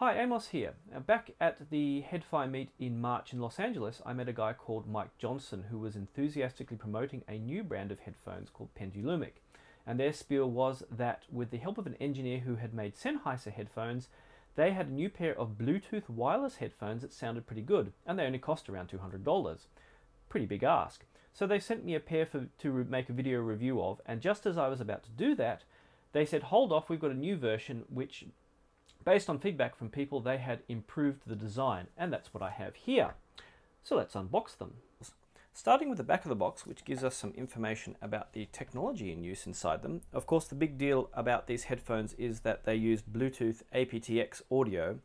Hi, Amos here. Back at the HeadFi meet in March in Los Angeles, I met a guy called Mike Johnson who was enthusiastically promoting a new brand of headphones called Pendulumic. And their spiel was that with the help of an engineer who had made Sennheiser headphones, they had a new pair of Bluetooth wireless headphones that sounded pretty good, and they only cost around $200. Pretty big ask. So they sent me a pair to make a video review of, and just as I was about to do that, they said, hold off, we've got a new version which, based on feedback from people, they had improved the design, and that's what I have here. So let's unbox them. Starting with the back of the box, which gives us some information about the technology in use inside them. Of course, the big deal about these headphones is that they use Bluetooth APTx audio.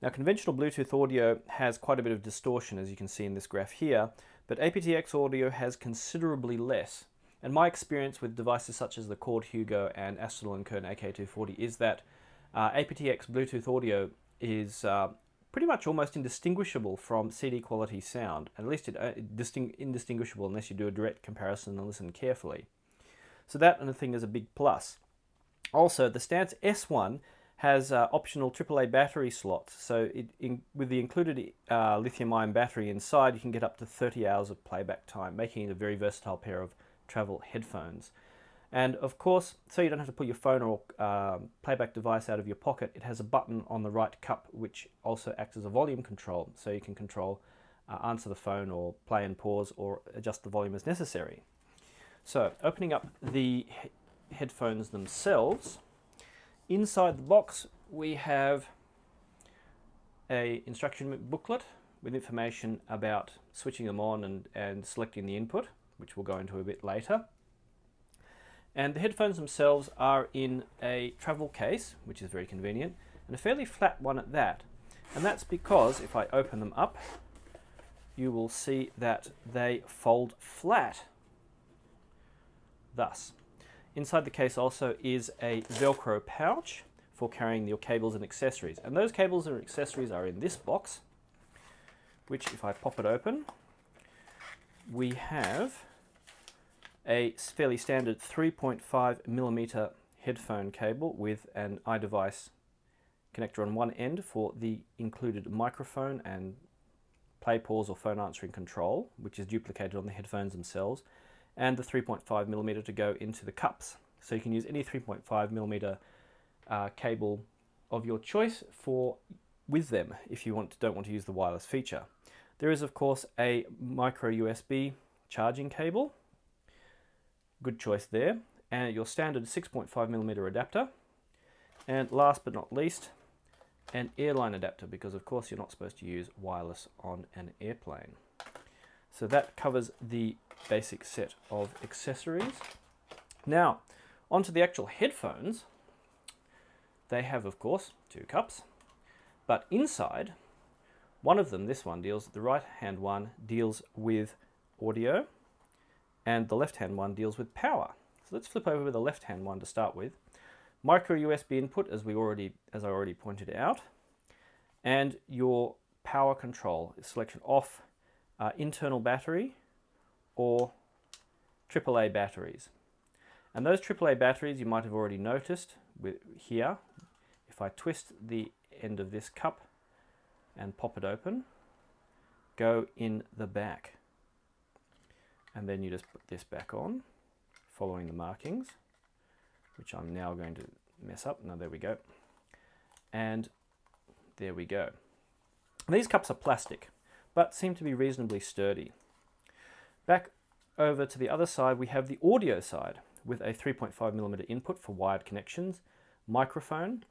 Now, conventional Bluetooth audio has quite a bit of distortion, as you can see in this graph here, but APTx audio has considerably less. And my experience with devices such as the Cord Hugo and Aston & Kern AK240 is that APTx Bluetooth audio is pretty much almost indistinguishable from CD quality sound, at least indistinguishable unless you do a direct comparison and listen carefully. So that and the thing is a big plus. Also, the Stance S1 has optional AAA battery slots, so with the included lithium-ion battery inside, you can get up to 30 hours of playback time, making it a very versatile pair of travel headphones. And of course, so you don't have to pull your phone or playback device out of your pocket, it has a button on the right cup which also acts as a volume control, so you can control answer the phone or play and pause or adjust the volume as necessary. So opening up the headphones themselves, inside the box we have a instruction booklet with information about switching them on and selecting the input, which we'll go into a bit later. And the headphones themselves are in a travel case, which is very convenient, and a fairly flat one at that. And that's because if I open them up, you will see that they fold flat. Thus, inside the case also is a Velcro pouch for carrying your cables and accessories. And those cables and accessories are in this box, which if I pop it open, we have a fairly standard 3.5mm headphone cable with an iDevice connector on one end for the included microphone and play, pause or phone answering control, which is duplicated on the headphones themselves, and the 3.5mm to go into the cups. So you can use any 3.5mm cable of your choice with them if you don't want to use the wireless feature. There is of course a micro USB charging cable. Good choice there, and your standard 6.5mm adapter, and last but not least, an airline adapter, because of course you're not supposed to use wireless on an airplane. So that covers the basic set of accessories. Now, onto the actual headphones. They have, of course, two cups, but inside, one of them, this one, the right-hand one, deals with audio, and the left-hand one deals with power. So let's flip over the left-hand one to start with. Micro USB input, as I already pointed out, and your power control selection off internal battery or AAA batteries. And those AAA batteries you might have already noticed here. If I twist the end of this cup and pop it open, go in the back. And then you just put this back on, following the markings, which I'm now going to mess up. Now there we go. And there we go. These cups are plastic, but seem to be reasonably sturdy. Back over to the other side, we have the audio side with a 3.5mm input for wired connections, microphone,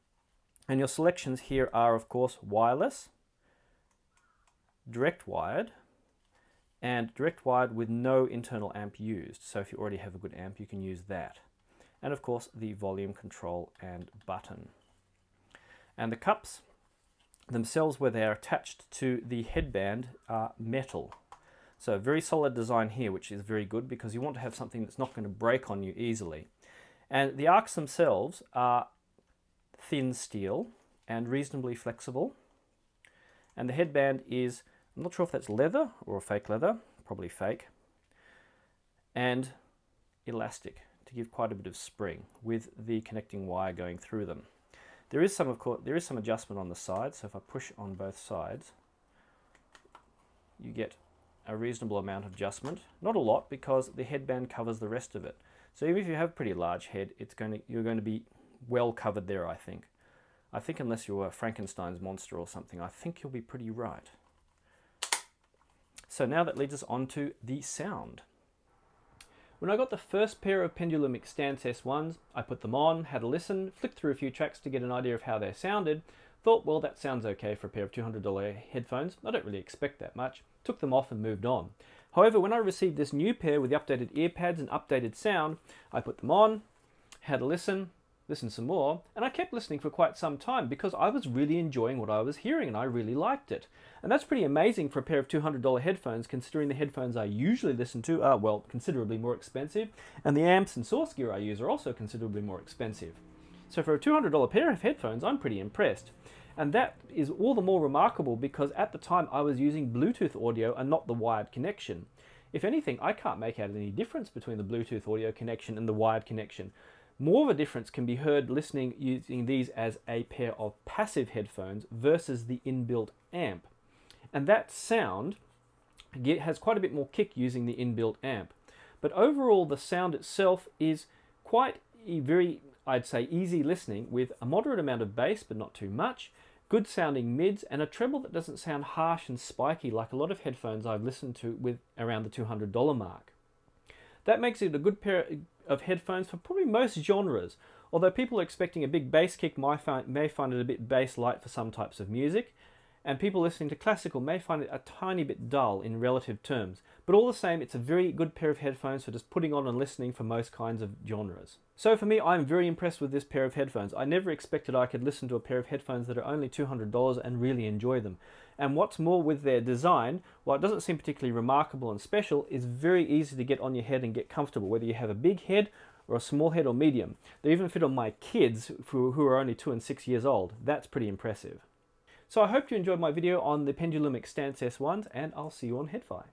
and your selections here are of course wireless, direct wired, and direct wired with no internal amp used. So if you already have a good amp, you can use that. And of course, the volume control and button. And the cups themselves, where they are attached to the headband, are metal. So very solid design here, which is very good because you want to have something that's not going to break on you easily. And the arcs themselves are thin steel and reasonably flexible. And the headband is, I'm not sure if that's leather or fake leather, probably fake, and elastic to give quite a bit of spring with the connecting wire going through them. There is some, of course, there is some adjustment on the sides. So if I push on both sides, you get a reasonable amount of adjustment. Not a lot, because the headband covers the rest of it. So even if you have a pretty large head, you're going to be well covered there, I think. I think unless you're Frankenstein's monster or something, I think you'll be pretty right. So now that leads us on to the sound. When I got the first pair of Pendulumic Stance S1s, I put them on, had a listen, flicked through a few tracks to get an idea of how they sounded, thought, well, that sounds okay for a pair of $200 headphones, I don't really expect that much, took them off and moved on. However, when I received this new pair with the updated ear pads and updated sound, I put them on, had a listen, listened some more, and I kept listening for quite some time because I was really enjoying what I was hearing and I really liked it. And that's pretty amazing for a pair of $200 headphones, considering the headphones I usually listen to are, well, considerably more expensive, and the amps and source gear I use are also considerably more expensive. So for a $200 pair of headphones, I'm pretty impressed. And that is all the more remarkable because at the time I was using Bluetooth audio and not the wired connection. If anything, I can't make out any difference between the Bluetooth audio connection and the wired connection. More of a difference can be heard listening using these as a pair of passive headphones versus the inbuilt amp. And that sound has quite a bit more kick using the inbuilt amp. But overall, the sound itself is quite very, I'd say, easy listening with a moderate amount of bass, but not too much, good sounding mids, and a treble that doesn't sound harsh and spiky like a lot of headphones I've listened to with around the $200 mark. That makes it a good pair of headphones for probably most genres, although people expecting a big bass kick may find it a bit bass light for some types of music, and people listening to classical may find it a tiny bit dull in relative terms. But all the same, it's a very good pair of headphones for just putting on and listening for most kinds of genres. So for me, I'm very impressed with this pair of headphones. I never expected I could listen to a pair of headphones that are only $200 and really enjoy them. And what's more, with their design, while it doesn't seem particularly remarkable and special, is very easy to get on your head and get comfortable, whether you have a big head or a small head or medium. They even fit on my kids who are only 2 and 6 years old. That's pretty impressive. So I hope you enjoyed my video on the Pendulumic Stance S1s, and I'll see you on HeadFi.